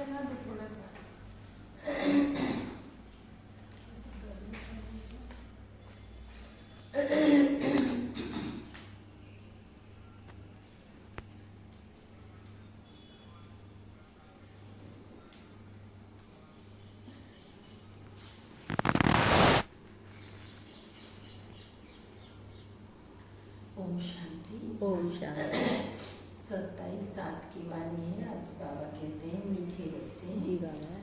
चला दो थोड़ा सा। ओम शांति। ओम शांति। 27/7 की वाणी है। आज बाबा कहते हैं, मीठे बच्चे जी बाबा,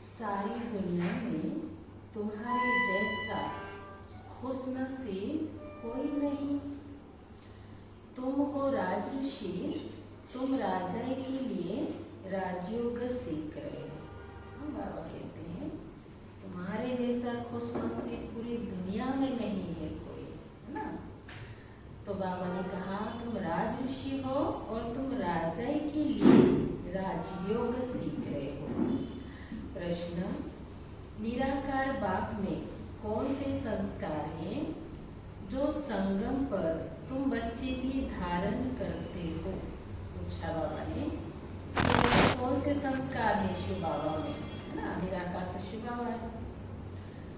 सारी दुनिया में तुम्हारे जैसा खुशनसीब कोई नहीं। तुम हो राजऋषि, तुम राजा के लिए राजयोग सीख रहे हो। बाबा कहते हैं तुम्हारे जैसा खुशनसीब पूरी दुनिया में नहीं है कोई, है ना। तो बाबा ने कहा तुम राजऋषि हो और तुम राजा के लिए राजयोग सीख रहे हो। प्रश्न, निराकार बाप में कौन से संस्कार हैं जो संगम पर तुम बच्चे भी धारण करते हो? पूछा बाबा ने। कौन से संस्कार है शिव बाबा में, है ना। निराकार तो शिव बाबा है।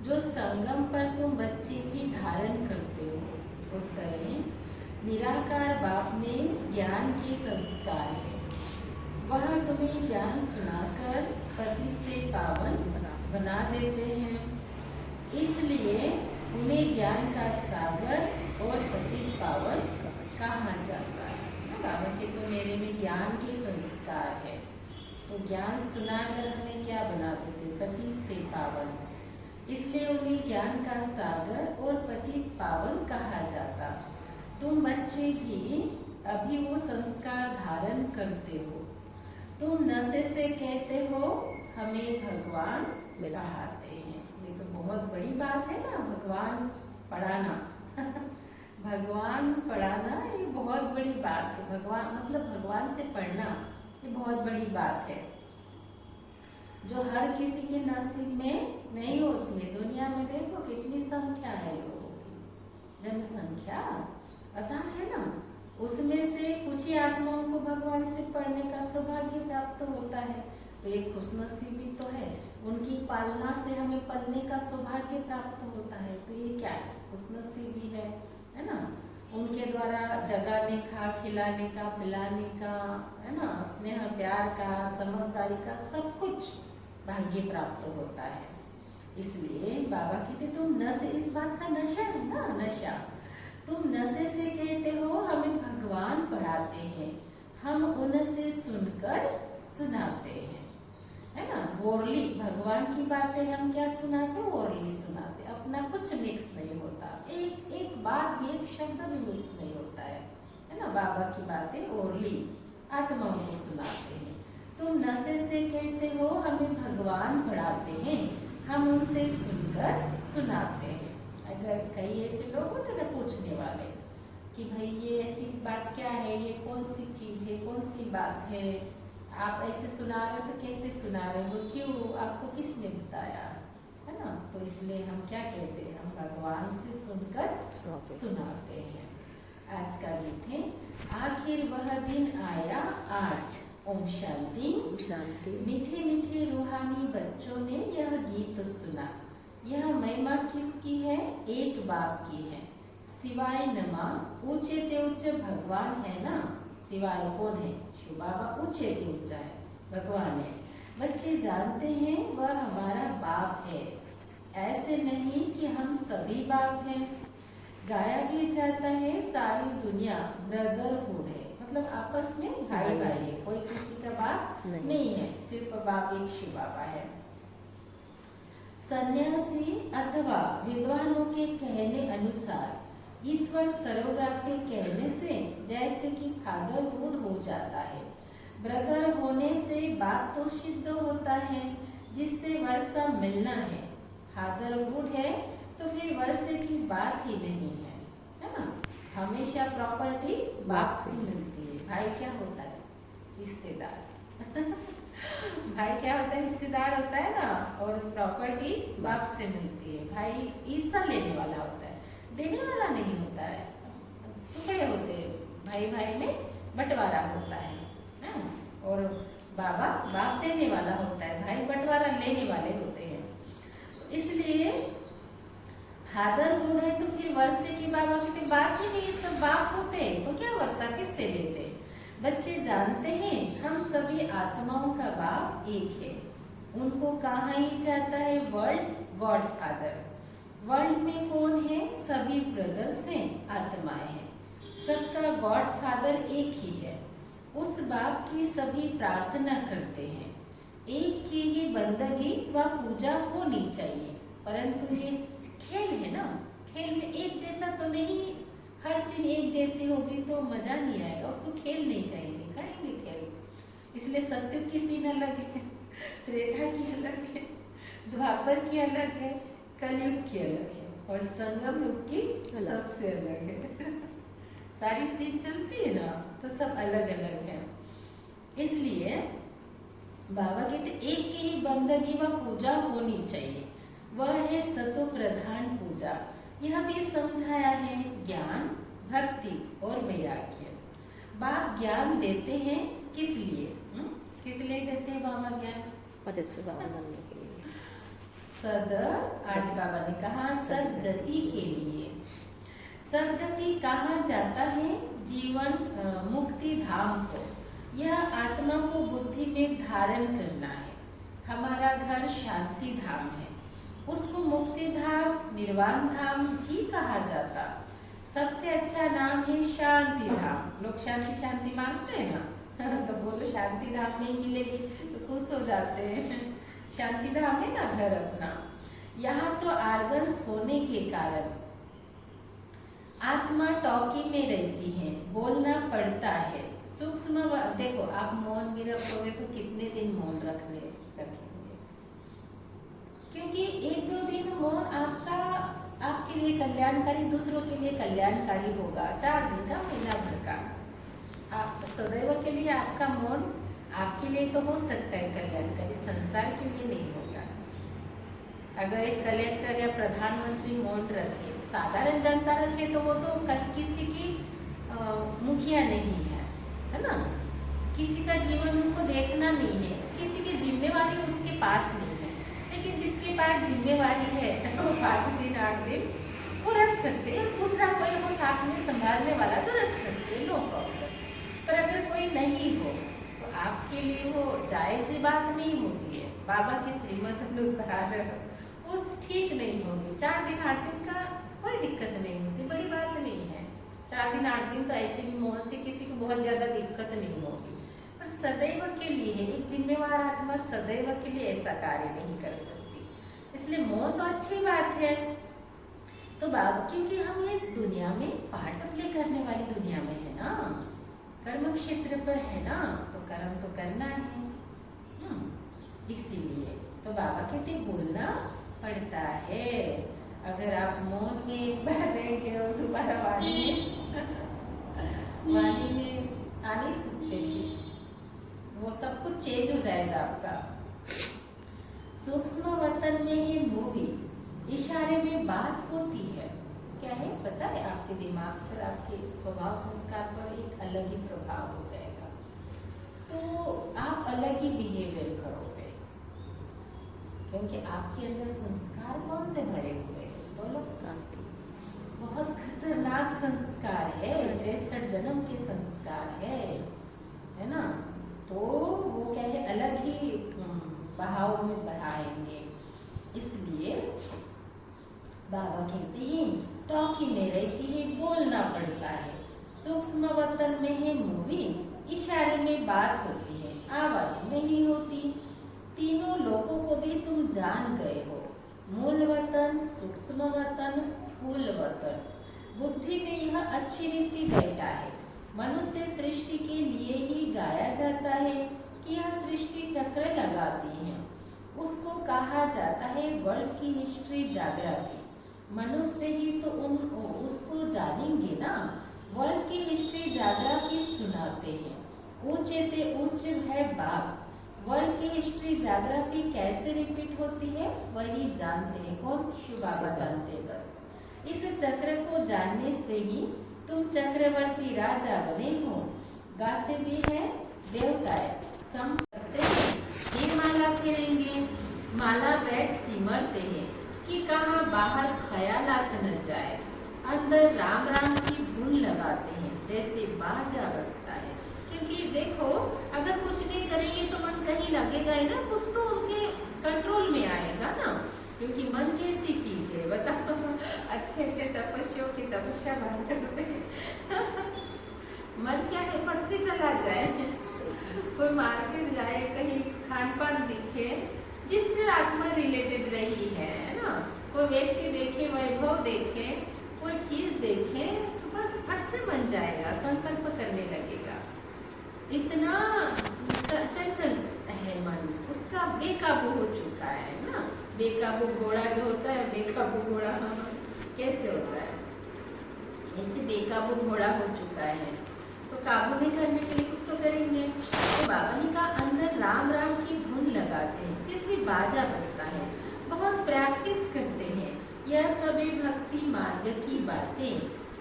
जो संगम पर तुम बच्चे भी धारण करते हो। उत्तर है, निराकार बाप में ज्ञान के संस्कार है। वह तुम्हें ज्ञान सुनाकर पति से पावन बना देते हैं। इसलिए उन्हें ज्ञान का सागर और पति पावन कहा जाता है। बाबा के तो मेरे में ज्ञान के संस्कार है, तो ज्ञान सुनाकर हमें क्या बना देते, पति से पावन। इसलिए उन्हें ज्ञान का सागर और पति पावन कहा जाता। तुम बच्चे भी अभी वो संस्कार धारण करते हो। तुम नशे से कहते हो हमें भगवान पढ़ाते हैं। ये तो बहुत बड़ी बात है ना, भगवान पढ़ाना। भगवान पढ़ाना ये बहुत बड़ी बात है। भगवान मतलब भगवान से पढ़ना, ये बहुत बड़ी बात है जो हर किसी के नसीब में नहीं होती है। दुनिया में देखो कितनी संख्या है लोगों की, जनसंख्या पता है ना। उसमें से कुछ ही आत्माओं को भगवान से पढ़ने का सौभाग्य प्राप्त होता है। तो एक खुशनसीबी तो है, उनकी पालना से हमें पढ़ने का सौभाग्य प्राप्त होता है। तो ये क्या है, खुशनसीबी है ना। उनके द्वारा जगाने का, खिलाने का, पिलाने का, है ना, स्नेह प्यार का, समझदारी का, सब कुछ भाग्य प्राप्त होता है। इसलिए बाबा कहते तुम नशे, इस बात का नशा है ना, नशा। तुम नशे से कहते हो हमें भगवान पढ़ाते हैं, हम उनसे सुनकर सुनाते हैं, है ना। ओरली भगवान की बातें हम क्या सुनाते, ओरली सुनाते, अपना कुछ मिक्स नहीं होता। एक बात भी, एक शब्द भी मिक्स नहीं होता है ना। बाबा की बातें ओरली आत्माओं को सुनाते हैं। तुम नशे से कहते हो हमें भगवान पढ़ाते हैं, हम उनसे सुनकर सुनाते हैं। अगर कई ऐसे लोग होते ना पूछने वाले कि भाई ये ऐसी बात क्या है, ये कौन सी चीज़ है, कौन सी बात है, आप ऐसे सुना रहे हो तो कैसे सुना रहे हो, क्यों, आपको किसने बताया, है ना। तो इसलिए हम क्या कहते हैं, हम भगवान से सुनकर सुनाते हैं। आज का गीत है, आखिर वह दिन आया आज। ओम शांति। ओम शांति। मीठे मीठे रूहानी बच्चों ने यह गीत सुना। यह महिमा किसकी है, एक बाप की है। सिवाय नमा ऊंचे ते ऊंचे भगवान है ना। सिवाय कौन है, शिव बाबा ऊंचे ते ऊंचा है, भगवान है। बच्चे जानते हैं वह हमारा बाप है। ऐसे नहीं कि हम सभी बाप हैं। गाया भी जाता है सारी दुनिया ब्रदरहुड है, मतलब आपस में भाई भाई है, कोई किसी का बाप नहीं है, सिर्फ बाप एक शिव बाबा है। सन्यासी अथवा विद्वानों के कहने अनुसार ईश्वर सर्वव्यापी कहने से जैसे कि फादरहुड हो जाता है। ब्रदर होने से बाप तो सिद्ध होता है, जिससे वर्षा मिलना है। फादरहुड है तो फिर वर्षे की बात ही नहीं है ना। हमेशा प्रॉपर्टी बाप से मिलती है। भाई क्या होता है, हिस्सेदार। भाई क्या होता है, हिस्सेदार होता है ना, और प्रॉपर्टी बाप से मिलती है। भाई हिस्सा लेने वाला होता है, देने वाला नहीं होता है। टुकड़े होते हैं, भाई भाई में बंटवारा होता है, और बाबा बाप देने वाला होता है, भाई बंटवारा लेने वाले होते हैं। इसलिए फादर गुड है तो फिर वर्षे की बाबा की बात ही नहीं, सब बाप होते तो क्या वर्षा किससे लेते। बच्चे जानते हैं हम सभी आत्माओं का बाप एक है। उनको कहा ही जाता है वर्ल्ड गॉड फादर। वर्ल्ड में कौन है, सभी ब्रदर्स हैं, आत्माएं हैं। सबका गॉड फादर एक ही है। उस बाप की सभी प्रार्थना करते हैं। एक की ही बंदगी व पूजा होनी चाहिए। परंतु ये खेल है ना, खेल में एक जैसा तो नहीं, हर सीन एक जैसी होगी तो मजा नहीं आएगा, उसको खेल नहीं कहेंगे, कहेंगे खेल। इसलिए सत्युग की सीन अलग है, त्रेता की अलग है, द्वापर की अलग है, कलयुग की अलग है और संगम युग की सबसे अलग है। सारी सीन चलती है ना तो सब अलग अलग है। इसलिए बाबा कहते एक की ही बंदगी व पूजा होनी चाहिए, वह है सतो प्रधान पूजा। यह भी समझाया है ज्ञान, भक्ति और वैराग्य। बाप ज्ञान देते हैं किस लिए, किस लिए देते हैं बाबा ज्ञान, बाबा बनने के लिए। सद, आज बाबा ने कहा सदगति के लिए। सदगति कहा जाता है जीवन मुक्ति धाम को। यह आत्मा को बुद्धि में धारण करना है। हमारा घर शांति धाम है, उसको मुक्ति धाम, निर्वाण धाम भी कहा जाता। सबसे अच्छा नाम है शांति धाम। लोग शांति शांति मांगते हैं ना, तो बोलो शांति धाम नहीं मिलेगी तो खुश हो जाते हैं। शांति धाम है ना घर अपना। यहाँ तो आर्गन्स होने के कारण आत्मा टॉकी में रहती है, बोलना पड़ता है। सूक्ष्म देखो, आप मौन भी रखोगे तो कितने दिन मौन रखेंगे, क्योंकि एक दो दिन मौन आपके लिए कल्याणकारी, दूसरों के लिए कल्याणकारी होगा। 4 दिन का, महीना भर का, आप सदैव के लिए आपका मौन आपके लिए तो हो सकता है कल्याणकारी, संसार के लिए नहीं होगा। अगर एक कलेक्टर या प्रधानमंत्री मौन रखे, साधारण जनता रखे तो वो तो किसी की मुखिया नहीं है ना, किसी का जीवन उनको देखना नहीं है, किसी की जिम्मेवारी उसके पास नहीं है। लेकिन जिसके पास जिम्मेवारी है वो 5 दिन 8 दिन वो रख सकते हैं, दूसरा कोई वो साथ में संभालने वाला तो रख सकते हैं, नो प्रॉब्लम। पर अगर कोई नहीं हो तो आपके लिए वो जायज़ बात नहीं होती है। बाबा की श्रीमत अनुसार वो ठीक नहीं होगी। 4 दिन 8 दिन का कोई दिक्कत नहीं होती, बड़ी बात नहीं है। 4 दिन 8 दिन तो ऐसे भी मौन से किसी को बहुत ज़्यादा दिक्कत नहीं होगी। पर सदैव के लिए है, एक जिम्मेवार आत्मा सदैव के लिए ऐसा कार्य नहीं कर सकती। इसलिए मौन तो अच्छी बात है। तो बाबा, क्योंकि हम ये दुनिया में पार्ट प्ले करने वाली दुनिया में है ना, कर्म क्षेत्र पर है ना, तो कर्म तो करना है। इसीलिए तो बाबा कहते बोलना पड़ता है। अगर आप मौन में एक बार रह गए और दोबारा वाणी में आ नहीं सकते, वो सब कुछ चेंज हो जाएगा आपका। सूक्ष्म वतन में ही मूवी, इशारे में बात होती है। क्या है पता है, आपके दिमाग पर, आपके स्वभाव संस्कार पर एक अलग ही प्रभाव हो जाएगा, तो आप अलग ही बिहेवियर करोगे, क्योंकि आपके अंदर संस्कार कौन से भरे हुए हैं, बोलो शांति। बहुत खतरनाक संस्कार है, 63 जन्म के संस्कार है ना, तो वो क्या है अलग ही बहाव में बहाएंगे। इसलिए बाबा कहते हैं टॉकी में रहती है, बोलना पड़ता है। सूक्ष्म वतन में है मूवी, इशारे में बात होती है, आवाज नहीं होती। तीनों लोगों को भी तुम जान गए हो, मूल वतन, सूक्ष्म वतन, स्थूल वतन। बुद्धि में यह अच्छी रीति बैठा है। मनुष्य सृष्टि के लिए ही गाया जाता है कि यह सृष्टि चक्र लगाती है। उसको कहा जाता है वर्ल्ड की हिस्ट्री जाग्राफी। मनुष्य ही तो उसको जानेंगे ना, वर्ल्ड की हिस्ट्री जाग्राफी सुनाते हैं। ऊंचे ते ऊंचे है बाप। वर्ल्ड की हिस्ट्री जाग्राफी कैसे रिपीट होती है वही जानते हैं, कौन, शिव बाबा जानते हैं। बस इस चक्र को जानने से ही तुम चक्रवर्ती राजा बने हो। गाते भी हैं देवताएं, संपत्ति माला बैठ सिमरते हैं कि कहाँ बाहर ख्यालात न जाए, अंदर राम राम की धुन लगाते हैं जैसे बाजा बजता है। क्योंकि देखो अगर कुछ नहीं करेंगे तो मन कहीं लगेगा ही ना, कुछ तो उनके कंट्रोल में आएगा ना, क्योंकि मन कैसी चीज है बताओ। अच्छे अच्छे तपस्वियों की तपस्या बंद करते हैं मन क्या है फट से चला जाए, कोई मार्केट जाए, कहीं खान पान दिखे जिससे आत्मा रिलेटेड रही है ना, कोई व्यक्ति देखे, वैभव देखे, कोई चीज देखे तो बस फट से बन जाएगा, संकल्प करने लगेगा। इतना चंचल है मन, उसका बेकाबू हो चुका है ना। बेकाबू घोड़ा जो होता है, बेकाबू घोड़ा कैसे होता है, ऐसे बेकाबू घोड़ा हो चुका है, तो काबू में करने के लिए कुछ तो करेंगे। तो बाबा ने कहा अंदर राम राम की धुन लगाते हैं जैसे बाजा बजता है, बहुत प्रैक्टिस करते हैं। यह सभी भक्ति मार्ग की बातें।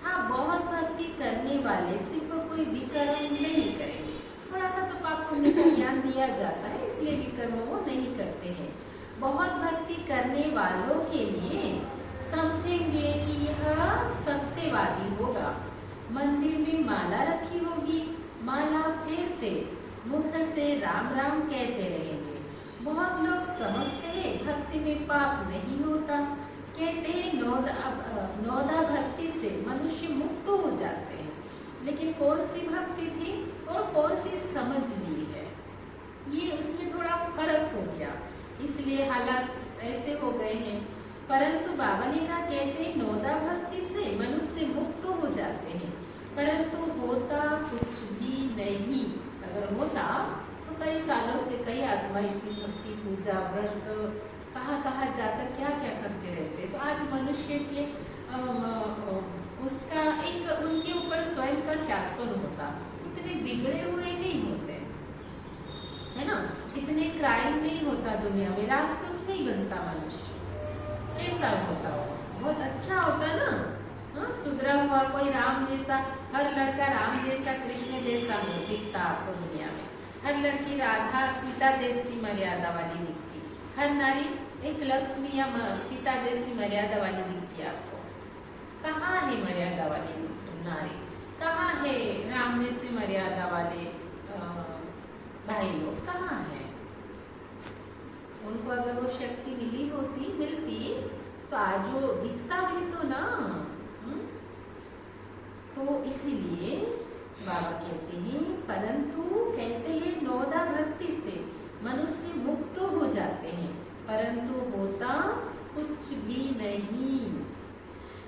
हाँ, बहुत भक्ति करने वाले सिर्फ कोई विकर्म नहीं करेंगे, थोड़ा सा तो पाप पुण्य का ज्ञान दिया जाता है इसलिए विकर्म वो नहीं करते हैं। बहुत भक्ति करने वालों के लिए समझेंगे कि यह सत्यवादी होगा। मंदिर में माला रखी होगी, माला फेरते मुख से राम राम कहते रहेंगे। बहुत लोग समझते हैं भक्ति में पाप नहीं होता, कहते हैं नौदा भक्ति से मनुष्य मुक्त हो जाते हैं। लेकिन कौन सी भक्ति थी और कौन सी समझ ली है, ये उसमें थोड़ा फर्क हो गया, इसलिए हालात ऐसे हो गए हैं। परंतु बाबा ने कहा कहते हैं नौदा भक्ति से मनुष्य मुक्त हो जाते हैं, परंतु होता कुछ भी नहीं। अगर होता तो कई सालों से कई आत्मा इतनी भक्ति पूजा व्रत कहाँ जाकर क्या क्या करते रहते। तो आज मनुष्य के उसका एक उनके ऊपर स्वयं का शासन होता, इतने बिगड़े हुए नहीं होते है ना, इतने क्राइम नहीं होता दुनिया में, राक्षस नहीं बनता मनुष्य, कैसा होता हो, बहुत अच्छा होता ना। हाँ, सुधरा हुआ कोई राम जैसा, हर लड़का राम जैसा कृष्ण जैसा हो दिखता आपको दुनिया में, हर लड़की राधा सीता जैसी मर्यादा वाली दिखती, हर नारी एक लक्ष्मी या सीता जैसी मर्यादा वाली दिखती आपको। कहाँ है मर्यादा वाली नारी, कहाँ है राम जैसी मर्यादा वाले भाई लोग, कहाँ है? उनको अगर वो शक्ति मिलती तो आज वो दिखता भी तो ना। तो इसीलिए बाबा कहते हैं, परंतु कहते हैं नौदा भक्ति से मनुष्य मुक्त हो जाते हैं, परंतु होता कुछ भी नहीं।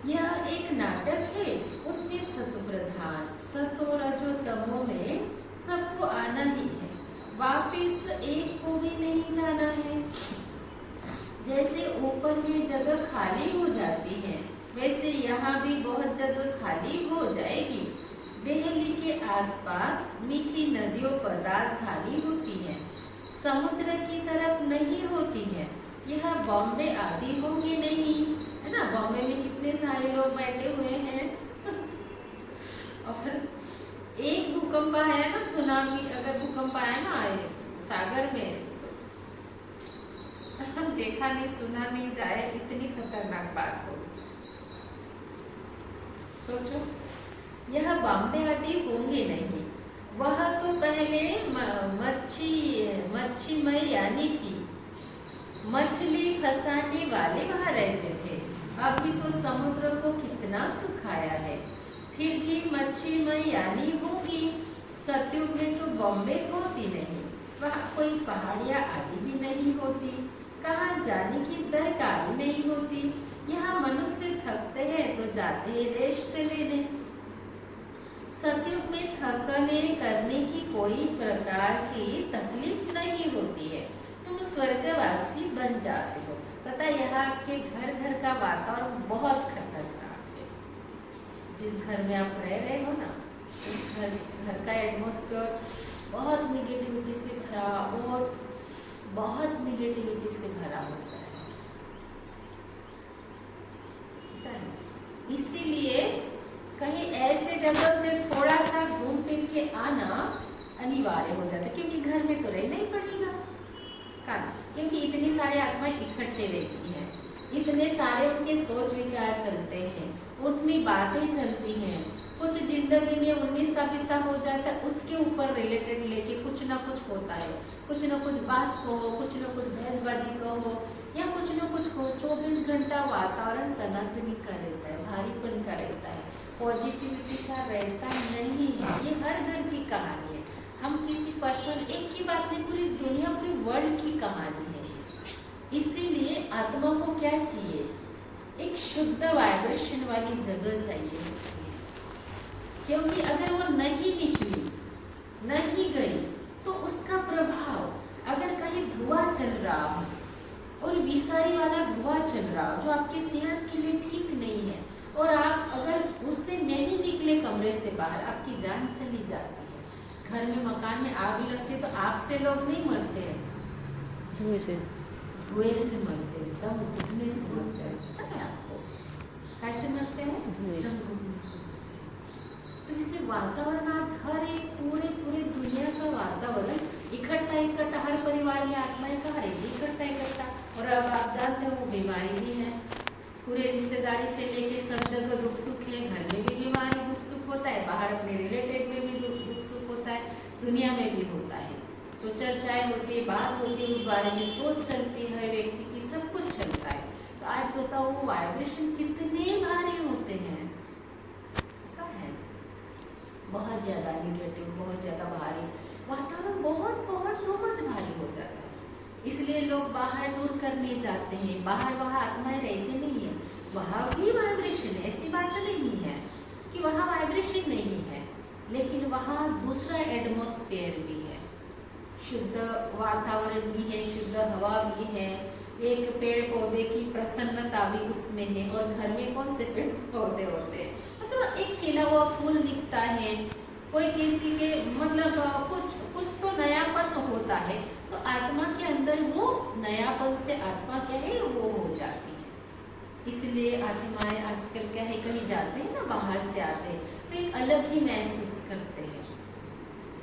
यह एक नाटक है, उसमें सतो प्रधान सतो रजो तमो में सबको आना ही है, वापिस एक को भी नहीं जाना है। जैसे ऊपर में जगह खाली हो जाती है, वैसे यहाँ भी बहुत जगह खाली हो जाएगी। दिल्ली के आसपास मीठी नदियों पर राजधानी होती है, समुद्र की तरफ नहीं होती है। यह बॉम्बे आदि होंगे नहीं, है ना। बॉम्बे में कितने सारे लोग बैठे हुए हैं और एक भूकंप आया ना, सुनामी, अगर भूकंप आया ना सागर में, देखा नहीं सुना नहीं जाए, इतनी खतरनाक बात होगी। सोचो, यह बॉम्बे आदि होंगे नहीं। वह तो पहले मच्छीमय यानी थी, मछली फंसाने वाले वहाँ रहते थे। अभी तो समुद्र को कितना सुखाया है, फिर भी मच्छीमय यानी होगी। सतयुग में तो बॉम्बे होती नहीं, वहाँ कोई पहाड़ियाँ आदि भी नहीं होती, कहाँ जाने की दरकार भी नहीं होती। यहाँ मनुष्य थकते हैं तो जाते हैं रेस्ट लेने। सतयुग में थकने करने की कोई प्रकार की तकलीफ नहीं होती है, तुम स्वर्गवासी बन जाते हो। पता है यहाँ के घर का वातावरण बहुत खतरनाक है। जिस घर में आप रह रहे हो ना, उस घर का एटमॉस्फेयर बहुत निगेटिविटी से भरा, बहुत निगेटिविटी से भरा होता है। इसीलिए कहीं ऐसे जगह से थोड़ा सा घूम फिर के आना अनिवार्य हो जाता है, क्योंकि घर में तो रहना ही पड़ेगा। क्योंकि इतनी सारी आत्माएं इकट्ठे रहती हैं, इतने सारे उनके सोच विचार चलते हैं, उतनी बातें चलती हैं, कुछ जिंदगी में 19 हो जाता है, उसके ऊपर रिलेटेड लेके कुछ ना कुछ होता है, कुछ ना कुछ बात कहो, कुछ ना कुछ बहसबाजी कहो, या कुछ ना कुछ हो। 24 घंटा वातावरण तनातनी का रहता है, भारीपन का रहता है, पॉजिटिविटी का रहता नहीं है। ये हर घर की कहानी है। हम किसी पर्सन एक की बात नहीं, पूरी दुनिया पूरी वर्ल्ड की कहानी है। इसीलिए आत्मा को क्या चाहिए? एक शुद्ध वाइब्रेशन वाली जगह चाहिए, क्योंकि अगर वो नहीं निकली, नहीं गई, तो उसका प्रभाव अगर कहीं धुआं चल रहा हो और विषारी वाला धुआं चल रहा हो जो आपकी सेहत के लिए ठीक नहीं है, और आप अगर उससे नहीं निकले कमरे से बाहर, आपकी जान चली जाती है। घर में मकान में आग लगती तो आग से लोग नहीं मरते हैं, धुएं से मरते हैं, दम घुटने से मरते हैं। पता है आपको कैसे मरते हैं? धुएं से। दम घुटने से। तो इसे वातावरण आज हर एक पूरे दुनिया का वातावरण इकट्ठा, हर परिवार या आत्माएं कहाँ रहती इकट्ठा। और अब आप जानते हो बीमारी भी है, पूरे रिश्तेदारी से लेके सब जगह दुख सुख है। घर में भी बीमारी दुख सुख होता है, बाहर अपने रिलेटेड में भी दुख सुख होता है, दुनिया में भी होता है। तो चर्चाएं होती है, बात होती है, उस बारे में सोच चलती है व्यक्ति की, सब कुछ चलता है। तो आज बताओ वो वाइब्रेशन कितने भारी होते हैं, पता है? बहुत ज्यादा निगेटिव, बहुत ज्यादा भारी वातावरण, बहुत टू मच भारी हो जाता है। इसलिए लोग बाहर टूर करने जाते हैं, बाहर वहाँ आत्माएं रहते नहीं है, वहाँ भी वाइब्रेशन है। ऐसी बात नहीं है कि वहाँ वाइब्रेशन नहीं है, लेकिन वहाँ दूसरा एटमॉस्फेयर भी है, शुद्ध वातावरण भी है, शुद्ध हवा भी है, एक पेड़ पौधे की प्रसन्नता भी उसमें है। और घर में कौन से पेड़ पौधे होते हैं? मतलब एक खिला हुआ फूल दिखता है, कोई किसी के मतलब कुछ तो नयापन होता है, तो आत्मा के अंदर वो नयापन से आत्मा क्या है वो हो जाती है। इसलिए आत्माएं आजकल क्या है, कहीं जाते हैं ना, बाहर से आते हैं तो एक अलग ही महसूस करते हैं,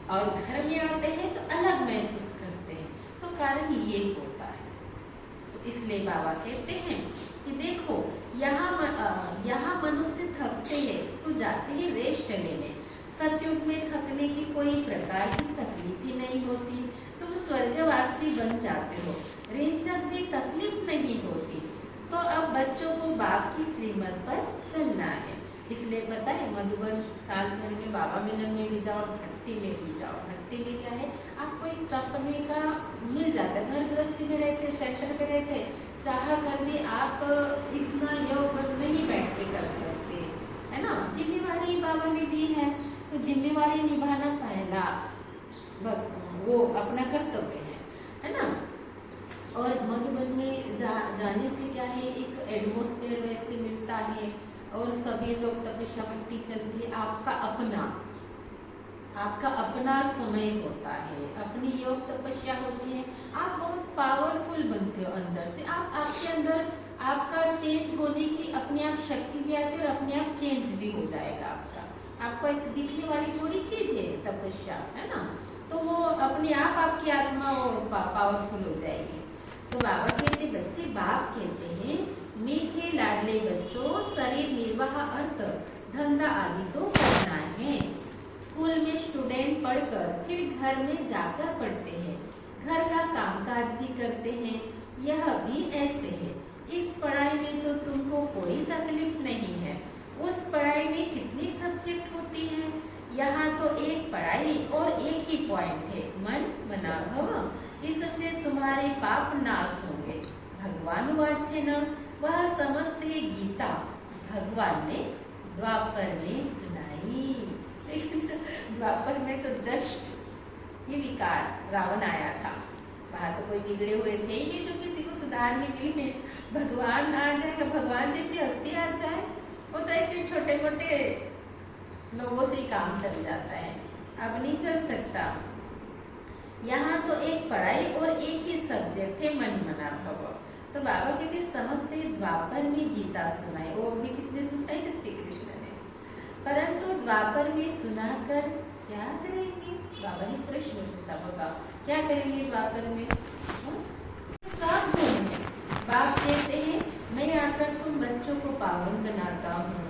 और घर में आते हैं तो अलग महसूस करते हैं। तो कारण ये होता है। तो इसलिए बाबा कहते हैं कि देखो यहाँ मनुष्य थकते हैं तो जाते हैं रेस्ट लेने। सतयुग में थकने की कोई प्रकार की तकलीफ ही नहीं होती, तुम स्वर्गवासी बन जाते हो, रेंचक भी तकलीफ नहीं होती। तो अब बच्चों को बाप की श्रीमत पर चलना है। इसलिए पता है मधुबन साल भर में बाबा मिलन में भी जाओ, भट्टी में भी जाओ। भट्टी में क्या है, आपको एक तपने का मिल जाता है। घर गृहस्थी में रहते, सेंटर पे रहते, चाह कर भी आप इतना योग नहीं बैठ के कर सकते, है ना। जिम्मेवारी बाबा ने दी है, तो जिम्मेवारी निभाना पहला वो अपना कर्तव्य है ना। और मधुबन में जाने से क्या है, एक एटमॉस्फेयर वैसे मिलता है, और सभी लोग तपस्या भट्टी चलती है। आपका अपना समय होता है, अपनी योग तपस्या होती है, आप बहुत पावरफुल बनते हो अंदर से। आपके अंदर आपका चेंज होने की अपने आप शक्ति भी आती है, और अपने आप चेंज भी हो जाएगा आपको ऐसे दिखने वाली थोड़ी चीज है तपस्या, है ना। तो वो अपने आप आपकी आत्मा वो पावरफुल हो जाएगी। तो बाबा कहते बच्चे, बाप कहते हैं मीठे लाडले बच्चों, शरीर निर्वाह अर्थ धंधा आदि तो करना है। स्कूल में स्टूडेंट पढ़कर फिर घर में जाकर पढ़ते हैं, घर का कामकाज भी करते हैं, यह भी ऐसे है। इस पढ़ाई में तो तुमको कोई तकलीफ नहीं है। उस पढ़ाई में कितनी सब्जेक्ट होती हैं? यहाँ तो एक पढ़ाई और एक ही पॉइंट है, मन मना भव। इससे तुम्हारे पाप नाश होंगे। भगवान वचन वह समस्त ये गीता भगवान ने द्वापर में सुनाई। द्वापर में तो जस्ट ये विकार रावण आया था, वहाँ तो कोई बिगड़े हुए थे ही नहीं जो किसी को सुधारने के लिए भगवान आ जाए, भगवान जैसी हस्ती आ जाए। वो तो ऐसे छोटे मोटे लोगों से ही काम चल जाता है, अब नहीं चल सकता। यहाँ तो एक पढ़ाई और एक ही सब्जेक्ट है, मन मना भव। तो बाबा कहते समझते द्वापर में गीता सुनाई, वो भी किसने सुनाई? श्री कृष्ण ने। परंतु द्वापर में सुनाकर क्या करेंगे? बाबा ने प्रश्न पूछा, बताओ क्या करेंगे द्वापर में? बच्चों को पावन बनाता हूँ।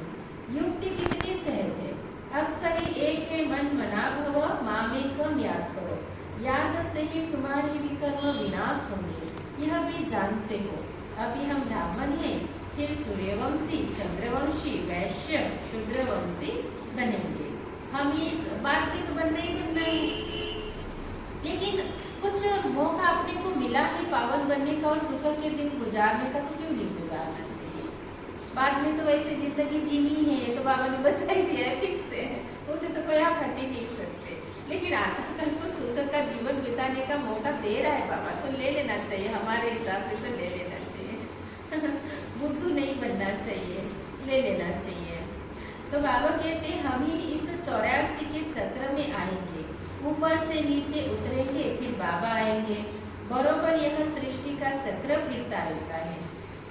युक्ति कितनी सहज है। अक्सर ही एक है मन मना भव, मामेकम याद करो। याद से ही तुम्हारी विकर्म विनाश होंगे, यह भी जानते हो। अभी हम ब्राह्मण हैं, फिर सूर्यवंशी, चंद्रवंशी, वैश्य, शूद्रवंशी बनेंगे। हम इस बात भी तो बनना ही बनना है, लेकिन कुछ मौका अपने को मिला है पावन बनने का और सुख के दिन गुजारने का, तो क्यों नहीं गुजारना चाहिए। बाद में तो वैसे जिंदगी जीनी है, तो बाबा ने बता ही दिया है, फिक्स है, उसे तो कोई आप हट ही नहीं सकते। लेकिन आता कल को सुख का जीवन बिताने का मौका दे रहा है बाबा, तो ले लेना चाहिए। हमारे हिसाब से तो ले लेना चाहिए बुद्धू नहीं बनना चाहिए, ले लेना चाहिए। तो बाबा कहते हैं हम ही इस 84 के चक्र में आएंगे, ऊपर से नीचे उतरेंगे, फिर बाबा आएंगे। बरोबर यह सृष्टि का चक्र फिरता रहता है।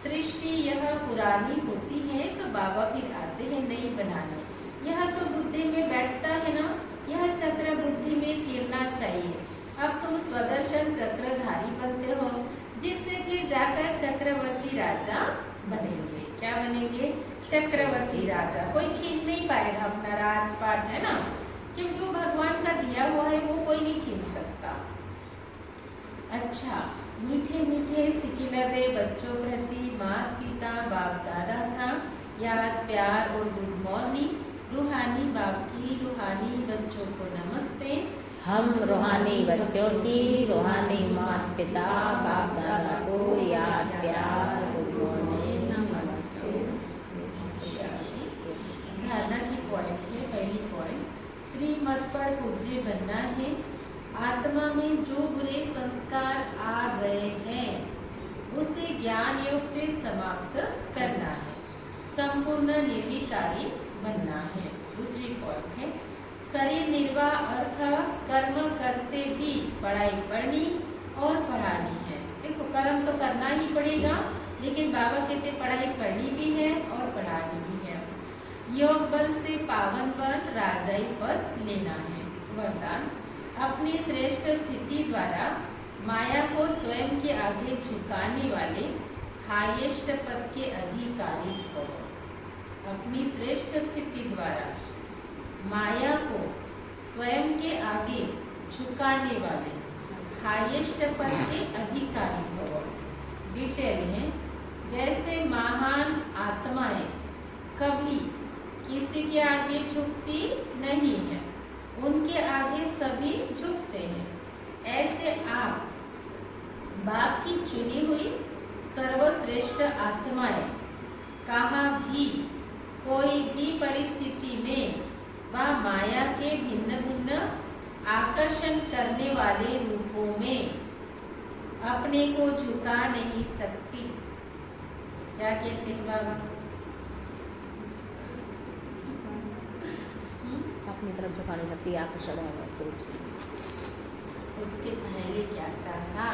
सृष्टि यह पुरानी होती है, तो बाबा फिर आते हैं नई बनाने। यह तो बुद्धि में बैठता है ना, यह चक्र बुद्धि में फिरना चाहिए। अब तुम स्वदर्शन चक्रधारी बनते हो, जिससे फिर जाकर चक्रवर्ती राजा बनेंगे। क्या बनेंगे? चक्रवर्ती राजा। कोई छीन नहीं पाएगा अपना राजपाट, है ना, क्योंकि वो भगवान का दिया हुआ है, वो कोई नहीं छीन सकता। अच्छा, मीठे मीठे सिकिलते बच्चों प्रति माता पिता बाप दादा का याद प्यार और गुड मॉर्निंग। रूहानी बाप की रूहानी बच्चों को नमस्ते। हम रूहानी बच्चों की रूहानी माता पिता बाप दादा को याद प्यार गुड मॉर्निंग नमस्ते। धारणा की पॉइंट है। पहली पॉइंट, श्रीमत पर पूज्य बनना है। आत्मा में जो बुरे संस्कार आ गए हैं, उसे ज्ञान योग से समाप्त करना है। संपूर्ण निर्विकारी बनना है। दूसरी पॉइंट है, शरीर निर्वाह अर्थ कर्म करते भी पढ़ाई पढ़नी और पढ़ानी है। देखो, कर्म तो करना ही पड़ेगा, लेकिन बाबा कहते पढ़ाई पढ़नी भी है और पढ़ानी भी है। योग बल से पावन बन राजाई पद लेना है। वरदान, अपनी श्रेष्ठ स्थिति द्वारा माया को स्वयं के आगे झुकाने वाले हाईएस्ट पद के अधिकारी हो। अपनी श्रेष्ठ स्थिति द्वारा माया को स्वयं के आगे झुकाने वाले हाईएस्ट पद के अधिकारी हो। डिटेल है, जैसे महान आत्माएं कभी किसी के आगे झुकती नहीं है, उनके आगे सभी झुकते हैं। ऐसे आप बाप की चुनी हुई सर्वश्रेष्ठ आत्माएं कहाँ भी कोई भी परिस्थिति में वह माया के भिन्न भिन्न आकर्षण करने वाले रूपों में अपने को झुका नहीं सकती। क्या कहते हैं बाबा? अपनी तरफ झुकाने सकती आकर्षण है कुछ। उसके पहले क्या कहा?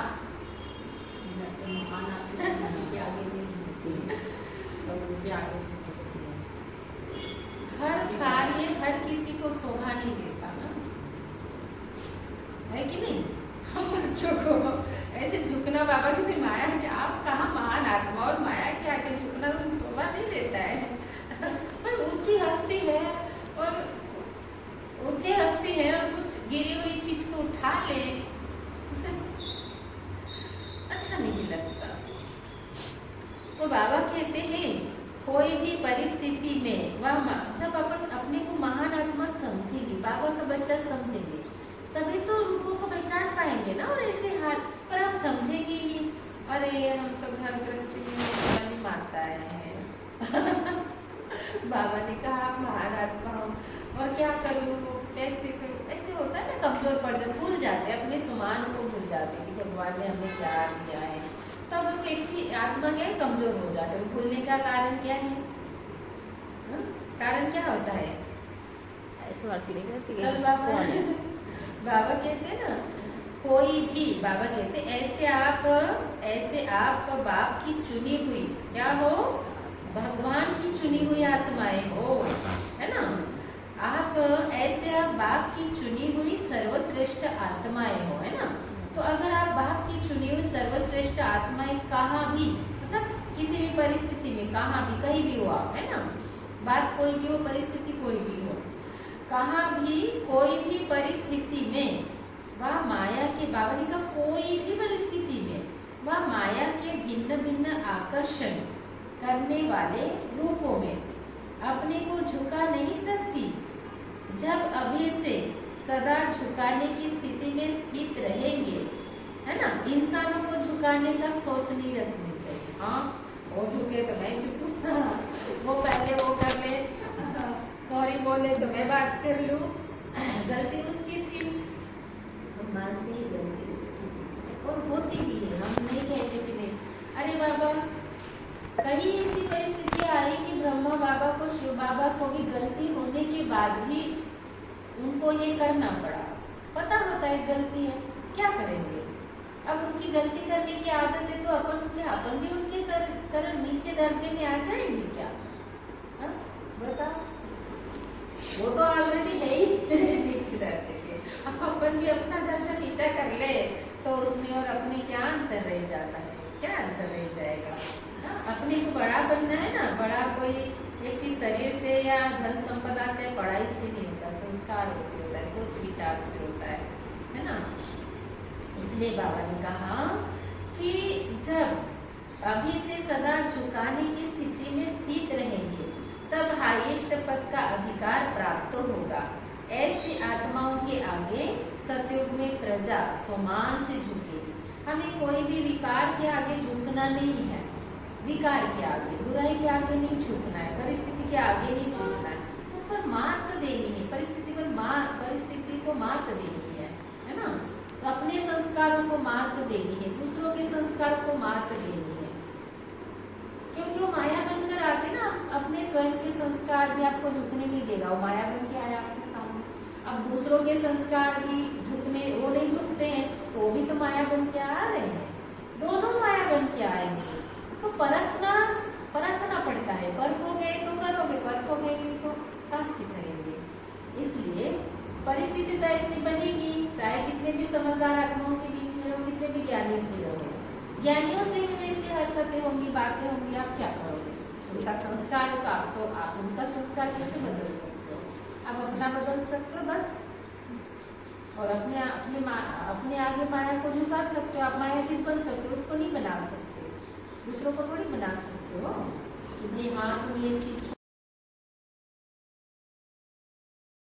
हर कार्य हर किसी को शोभा नहीं देता ना, है कि नहीं? हम बच्चों को ऐसे झुकना, बाबा की भी माया है, आप कहाँ महान आत्मा और माया के आगे झुकना तो शोभा नहीं देता है पर ऊंची हस्ती है और ऊंची हस्ती है और कुछ गिरी हुई चीज को उठा ले अच्छा नहीं लगता। तो बाबा कहते हैं कोई भी परिस्थिति में वह जब अपन अपने को महान आत्मा समझेंगे, बाबा का बच्चा समझेंगे, तभी तो रूपों को पहचान पाएंगे ना। और ऐसे हाल पर आप समझेंगे ही, अरे हम तो घर गृहस्थी वाली माताएं हैं बाबा ने कहा आप महान आत्मा हो और क्या करूँ कैसे करूँ, ऐसे होता है ना, कमजोर पड़ जाते, भूल जाते, अपने समान को भूल जाते कि भगवान ने हमें क्या दिया है। तब वो व्यक्ति आत्मा क्या है, कमजोर हो जाते हैं। भूलने का कारण क्या है? कारण क्या होता है? कल बाबा कहते हैं ना, कोई भी बाबा कहते ऐसे आप बाप की चुनी हुई क्या हो, भगवान की चुनी हुई आत्माएं हो, है ना। आप ऐसे आप बाप की चुनी हुई सर्वश्रेष्ठ आत्माएं हो, है ना। तो अगर आप बाप की चुनी हुई सर्वश्रेष्ठ आत्माएं कहाँ भी मतलब किसी भी परिस्थिति में, कहाँ भी, कहीं भी हो आप, है ना, बात कोई भी हो, परिस्थिति कोई भी हो, कहाँ भी कोई भी परिस्थिति में वह माया के, बाबा ने कहा कोई भी परिस्थिति में वह माया के भिन्न भिन्न आकर्षण करने वाले रूपों में अपने को झुका नहीं सकती। जब अभी से सदा झुकाने की स्थिति में स्थित रहेंगे, है ना, इंसानों को झुकाने का सोच नहीं रखनी चाहिए। हाँ, वो झुके तो मैं झुकूं, वो पहले वो कर ले, सॉरी बोले तो मैं बात कर लूं, गलती उसकी थी, हम मानते ही गलती उसकी थी और होती भी है, हम नहीं कहते कि नहीं। अरे बाबा, कहीं ऐसी परिस्थिति आई कि ब्रह्मा बाबा को, शिव बाबा को भी गलती होने के बाद भी उनको ये करना पड़ा, पता होता है गलती है, क्या करेंगे। अब उनकी गलती करने की आदत है तो अपन भी उनके तरह नीचे दर्जे में आ जाएंगे क्या? हाँ, बताओ, वो तो ऑलरेडी है ही नीचे दर्जे के, अब अपन भी अपना दर्जा नीचा कर ले तो उसमें और अपने क्या अंतर रह जाता है, क्या अंतर रह जाएगा। हाँ, अपने को बड़ा बनना है ना, बड़ा कोई व्यक्ति शरीर से या धन संपदा से, पढ़ाई से नहीं होता, संस्कारों से होता है, सोच विचार से होता है ना। इसलिए बाबा ने कहा कि जब अभी से सदा झुकाने की स्थिति में स्थित रहेंगे तब हाईएस्ट पद का अधिकार प्राप्त होगा। ऐसी आत्माओं के आगे सतयुग में प्रजा सम्मान से झुकेगी। हमें कोई भी विकार के आगे झुकना नहीं है, विकार के आगे, बुराई के आगे नहीं झुकना है, परिस्थिति के आगे नहीं झुकना है, उस पर मात देनी है, परिस्थिति को मात देनी है ना, अपने संस्कारों को मात देनी है, दूसरों के संस्कारों को मात देनी है, क्योंकि वो माया बनकर आते ना, अपने स्वयं के संस्कार भी आपको झुकने नहीं देगा, वो माया बन के आया आपके सामने। अब दूसरों के संस्कार भी झुकने, वो नहीं झुकते हैं तो वो भी तो माया बन के आ रहे हैं, दोनों माया बन के आएंगे, तो परखना पड़ता है, परखोगे तो करोगे, परखोगे तो कहाँ से करेंगे। इसलिए परिस्थिति तो ऐसी बनेगी, चाहे कितने भी समझदार आत्माओं के बीच में रहो, कितने भी ज्ञानियों के रहो, ज्ञानियों से भी वैसी हरकतें होंगी, बातें होंगी, आप क्या करोगे। उनका संस्कार है तो आप उनका संस्कार कैसे बदल सकते हो? आप अपना बदल सकते हो बस, और अपने आगे माया को झुका सकते हो, आप मायाजीत बन सकते हो, उसको नहीं बना सकते, दूसरों को थोड़ी बना सकते हो कि भाई हाँ तुम ये चीज